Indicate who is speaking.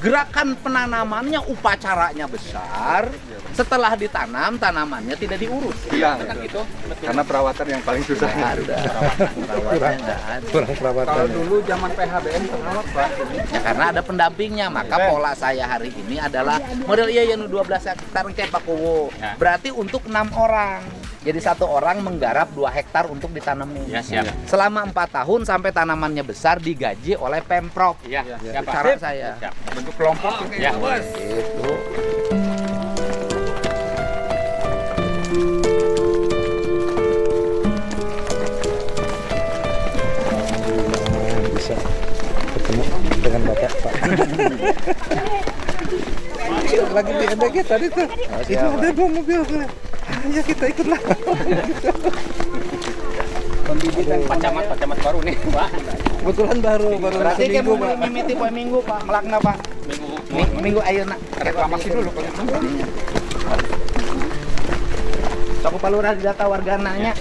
Speaker 1: Gerakan penanamannya, upacaranya besar. Setelah ditanam, tanamannya tidak diurus.
Speaker 2: Iya,
Speaker 1: Kan gitu.
Speaker 2: karena perawatan yang paling susah.
Speaker 1: Nggak ada. Perawatnya nggak ada.
Speaker 3: Kurang perawatan.
Speaker 2: Kalau dulu zaman PHBN perawat, Pak.
Speaker 1: Ya, karena ada pendampingnya, maka pola saya hari ini adalah model yang 12 hektar kayak Pak Kowo. Berarti untuk 6 orang. Jadi 1 orang menggarap 2 hektar untuk ditanamin.
Speaker 4: Ya, siap.
Speaker 1: Selama 4 tahun sampai tanamannya besar digaji oleh Pemprov.
Speaker 4: Iya,
Speaker 1: Itu
Speaker 4: siap, Pak.
Speaker 1: cara saya.
Speaker 4: Siap.
Speaker 2: Bentuk kelompok tuh
Speaker 4: Ya.
Speaker 1: Itu.
Speaker 3: Bisa ketemu dengan Bapak Pak. Lagi di endek tadi tuh. Itu ada 2 mobil. Ya kita ikutlah.
Speaker 4: Pak Camat baru nih, Pak.
Speaker 3: Kebetulan baru
Speaker 1: Berarti kayak
Speaker 3: seminggu, Pak.
Speaker 1: mimiti poe minggu, Pak. Melakna, Pak. Minggu ayo nak.
Speaker 2: reklamasi dulu kalau gitu.
Speaker 1: Sok palurah di data wargananya.